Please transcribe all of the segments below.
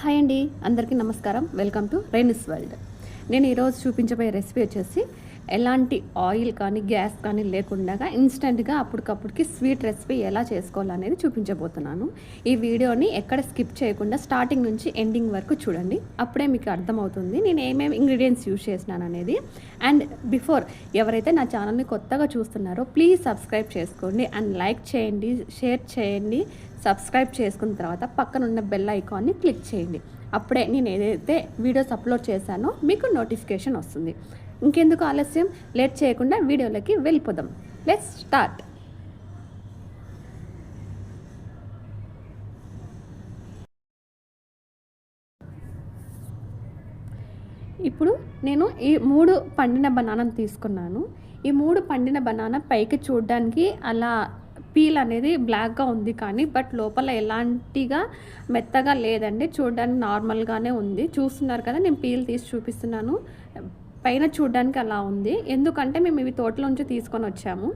Hi అండి, అందరికీ నమస్కారం. Welcome to Rainy's world. నేను ఈరోజు చూపించబోయే రెసిపీ వచ్చేసి ఎలాంటి ఆయిల్ కానీ గ్యాస్ కానీ లేకుండా ఇన్స్టెంట్గా అప్పటికప్పుడుకి స్వీట్ రెసిపీ ఎలా చేసుకోవాలనేది చూపించబోతున్నాను. ఈ వీడియోని ఎక్కడ స్కిప్ చేయకుండా స్టార్టింగ్ నుంచి ఎండింగ్ వరకు చూడండి. అప్పుడే మీకు అర్థమవుతుంది నేను ఏమేమి ఇంగ్రీడియంట్స్ యూజ్ చేసినాను అనేది. అండ్ బిఫోర్ ఎవరైతే నా ఛానల్ని కొత్తగా చూస్తున్నారో ప్లీజ్ సబ్స్క్రైబ్ చేసుకోండి అండ్ లైక్ చేయండి, షేర్ చేయండి. సబ్స్క్రైబ్ చేసుకున్న తర్వాత పక్కన ఉన్న బెల్ ఐకాన్ని క్లిక్ చేయండి. అప్పుడే నేను ఏదైతే వీడియోస్ అప్లోడ్ చేశానో మీకు నోటిఫికేషన్ వస్తుంది. ఇంకెందుకు ఆలస్యం, లేట్ చేయకుండా వీడియోలోకి వెళ్ళిపోదాం. Let's start. ఇప్పుడు నేను ఈ 3 పండిన బనానాను తీసుకున్నాను. ఈ 3 పండిన బనానా పైకి చూడడానికి అలా పీల్ అనేది బ్లాక్గా ఉంది, కానీ బట్ లోపల ఎలాంటిగా మెత్తగా లేదండి. చూడడానికి నార్మల్గానే ఉంది. చూస్తున్నారు కదా, నేను పీల్ తీసి చూపిస్తున్నాను. పైన చూడడానికి అలా ఉంది. ఎందుకంటే మేము ఇవి తోటలోంచి తీసుకొని వచ్చాము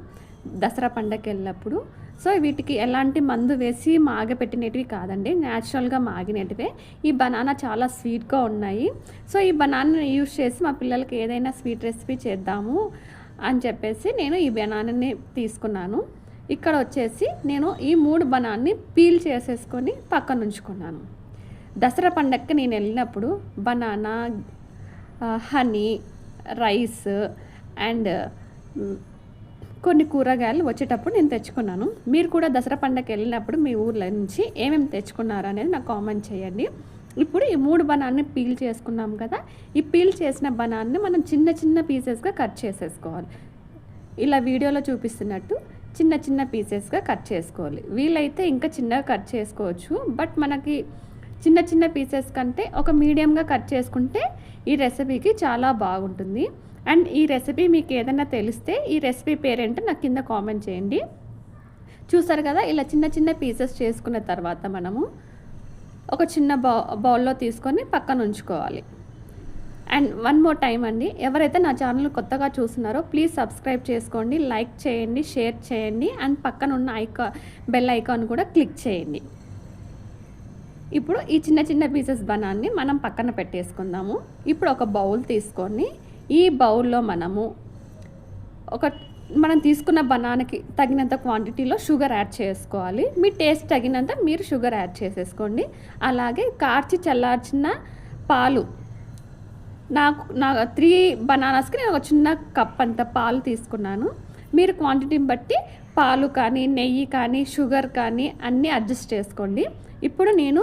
దసరా పండగకి వెళ్ళినప్పుడు. సో వీటికి ఎలాంటి మందు వేసి మాగపెట్టినవి కాదండి, న్యాచురల్గా మాగినటివే. ఈ బనానా చాలా స్వీట్గా ఉన్నాయి. సో ఈ బనానా యూజ్ చేసి మా పిల్లలకి ఏదైనా స్వీట్ రెసిపీ చేద్దాము అని చెప్పేసి నేను ఈ బనానాని తీసుకున్నాను. ఇక్కడ వచ్చేసి నేను ఈ 3 బనాన్ని పీల్ చేసేసుకొని పక్కన ఉంచుకున్నాను. దసరా పండగకి నేను వెళ్ళినప్పుడు బనానా, హనీ, రైస్ అండ్ కొన్ని కూరగాయలు వచ్చేటప్పుడు నేను తెచ్చుకున్నాను. మీరు కూడా దసరా పండగకి వెళ్ళినప్పుడు మీ ఊర్లో నుంచి ఏమేమి తెచ్చుకున్నారు అనేది నాకు కామెంట్ చేయండి. ఇప్పుడు ఈ 3 బనాన్ని పీల్ చేసుకున్నాం కదా, ఈ పీల్ చేసిన బనాన్ని మనం చిన్న చిన్న పీసెస్గా కట్ చేసేసుకోవాలి. ఇలా వీడియోలో చూపిస్తున్నట్టు చిన్న చిన్న పీసెస్గా కట్ చేసుకోవాలి. వీలైతే ఇంకా చిన్నగా కట్ చేసుకోవచ్చు, బట్ మనకి చిన్న చిన్న పీసెస్ కంటే ఒక మీడియంగా కట్ చేసుకుంటే ఈ రెసిపీకి చాలా బాగుంటుంది. అండ్ ఈ రెసిపీ మీకు ఏదైనా తెలిస్తే ఈ రెసిపీ పేరేంటో నాకు కింద కామెంట్ చేయండి. చూసారు కదా, ఇలా చిన్న చిన్న పీసెస్ చేసుకున్న తర్వాత మనము ఒక చిన్న బౌల్లో తీసుకొని పక్కన ఉంచుకోవాలి. అండ్ వన్ మోర్ టైం అండి, ఎవరైతే నా ఛానల్ కొత్తగా చూస్తున్నారో ప్లీజ్ సబ్స్క్రైబ్ చేసుకోండి, లైక్ చేయండి, షేర్ చేయండి అండ్ పక్కన ఉన్న బెల్ ఐకాన్ కూడా క్లిక్ చేయండి. ఇప్పుడు ఈ చిన్న చిన్న పీసెస్ బనాన్ని మనం పక్కన పెట్టేసుకుందాము. ఇప్పుడు ఒక బౌల్ తీసుకొని ఈ బౌల్లో మనం తీసుకున్న బనానాకి తగినంత క్వాంటిటీలో షుగర్ యాడ్ చేసుకోవాలి. మీ టేస్ట్ తగినంత మీరు షుగర్ యాడ్ చేసేసుకోండి. అలాగే కార్చి చల్లార్చిన పాలు, నా 3 బనానాస్కి నేను ఒక చిన్న కప్ అంత పాలు తీసుకున్నాను. మీరు క్వాంటిటీని బట్టి పాలు కానీ, నెయ్యి కానీ, షుగర్ కానీ అన్నీ అడ్జస్ట్ చేసుకోండి. ఇప్పుడు నేను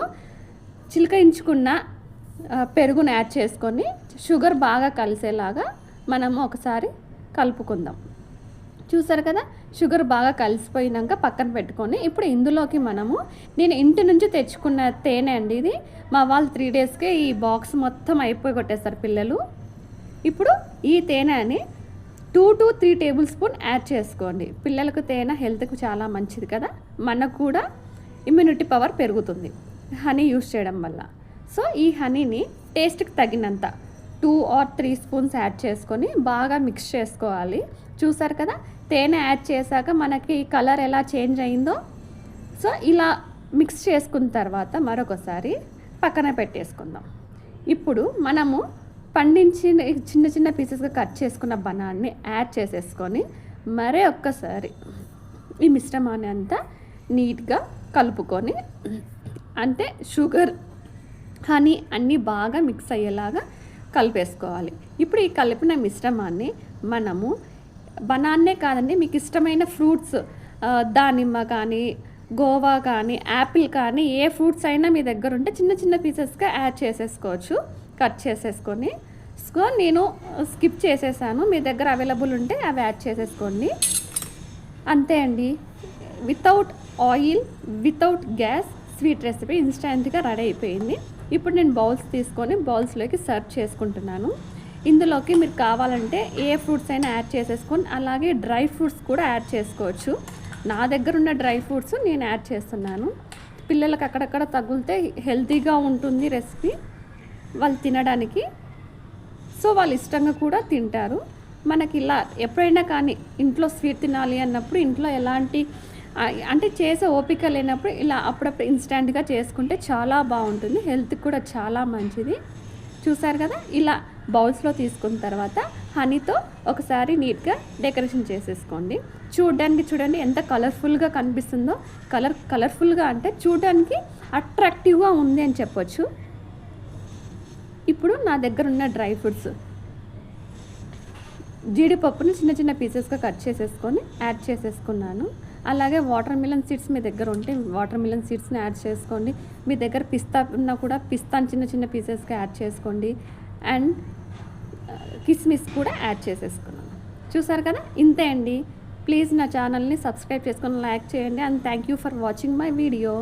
చిలకరించుకున్న పెరుగును యాడ్ చేసుకొని షుగర్ బాగా కలిసేలాగా మనము ఒకసారి కలుపుకుందాం. చూసారు కదా, షుగర్ బాగా కలిసిపోయినాక పక్కన పెట్టుకొని ఇప్పుడు ఇందులోకి నేను ఇంటి నుంచి తెచ్చుకున్న తేనె అండి ఇది. మా వాళ్ళు 3 డేస్కే ఈ బాక్స్ మొత్తం అయిపోయి కొట్టేస్తారు పిల్లలు. ఇప్పుడు ఈ తేనెని 2 to 3 టేబుల్ స్పూన్ యాడ్ చేసుకోండి. పిల్లలకు తేనె హెల్త్కు చాలా మంచిది కదా, మనకు కూడా ఇమ్యూనిటీ పవర్ పెరుగుతుంది హనీ యూస్ చేయడం వల్ల. సో ఈ హనీని టేస్ట్కి తగినంత 2 or 3 స్పూన్స్ యాడ్ చేసుకొని బాగా మిక్స్ చేసుకోవాలి. చూసారు కదా, తేనె యాడ్ చేశాక మనకి కలర్ ఎలా చేంజ్ అయిందో. సో ఇలా మిక్స్ చేసుకున్న తర్వాత మరొకసారి పక్కన పెట్టేసుకుందాం. ఇప్పుడు మనము పండించిన చిన్న చిన్న పీసెస్గా కట్ చేసుకున్న బనాన్ని యాడ్ చేసేసుకొని మరే ఒక్కసారి ఈ మిశ్రమాన్ని అంతా నీట్గా కలుపుకొని, అంటే షుగర్, హనీ అన్నీ బాగా మిక్స్ అయ్యేలాగా కలిపేసుకోవాలి. ఇప్పుడు ఈ కలిపిన మిశ్రమాన్ని మనము బనానే కాదండి, మీకు ఇష్టమైన ఫ్రూట్స్, దానిమ్మ కానీ, గోవా కానీ, యాపిల్ కానీ, ఏ ఫ్రూట్స్ అయినా మీ దగ్గర ఉంటే చిన్న చిన్న పీసెస్గా యాడ్ చేసేసుకోవచ్చు, కట్ చేసేసుకొని. సో నేను స్కిప్ చేసేసాను, మీ దగ్గర అవైలబుల్ ఉంటే అవి యాడ్ చేసేసుకోండి. అంతే అండి, without oil, without gas sweet recipe ఇన్స్టెంట్గా రెడీ అయిపోయింది. ఇప్పుడు నేను బౌల్స్ తీసుకొని బౌల్స్లోకి సర్వ్ చేసుకుంటున్నాను. ఇందులోకి మీరు కావాలంటే ఏ ఫ్రూట్స్ అయినా యాడ్ చేసేసుకొని, అలాగే డ్రై ఫ్రూట్స్ కూడా యాడ్ చేసుకోవచ్చు. నా దగ్గర ఉన్న డ్రై ఫ్రూట్స్ నేను యాడ్ చేస్తున్నాను. పిల్లలకు అక్కడక్కడ తగిలితే హెల్తీగా ఉంటుంది రెసిపీ వాళ్ళు తినడానికి. సో వాళ్ళు ఇష్టంగా కూడా తింటారు. మనకి ఇలా ఎప్పుడైనా కానీ ఇంట్లో స్వీట్ తినాలి అన్నప్పుడు ఇంట్లో ఎలాంటి అంటే చేసే ఓపిక లేనప్పుడు ఇలా అప్పుడప్పుడు ఇన్స్టంట్‌గా చేసుకుంటే చాలా బావుంటుంది. హెల్త్‌కి కూడా చాలా మంచిది. చూసారు కదా! ఇలా బౌల్స్‌లో తీసుకున్న తర్వాత హనీతో ఒకసారి నీట్‌గా డెకరేషన్ చేసేసుకోండి. చూడండి ఎంత కలర్‌ఫుల్‌గా కనిపిస్తుందో. కలర్‌ఫుల్‌గా అంటే చూడడానికి అట్రాక్టివ్‌గా ఉంది అని చెప్పొచ్చు. ఇప్పుడు నా దగ్గర ఉన్న డ్రై ఫ్రూట్స్ జీడిపప్పుని చిన్న చిన్న పీసెస్‌గా కట్ చేసేసుకొని యాడ్ చేసేసుకున్నాను. అలాగే వాటర్ మిలన్ సీడ్స్ మీ దగ్గర ఉంటే వాటర్ మిలన్ సీడ్స్‌ని యాడ్ చేసుకోండి. మీ దగ్గర పిస్తా ఉన్నా కూడా పిస్తాని చిన్న చిన్న పీసెస్‌గా యాడ్ చేసుకోండి. అండ్ కిస్మిస్ కూడా యాడ్ చేసేసుకున్నాను. చూసారు కదా! ఇంతే అండి. ప్లీజ్ నా ఛానల్‌ని సబ్స్క్రైబ్ చేసుకొని లైక్ చేయండి. And thank you for watching my video.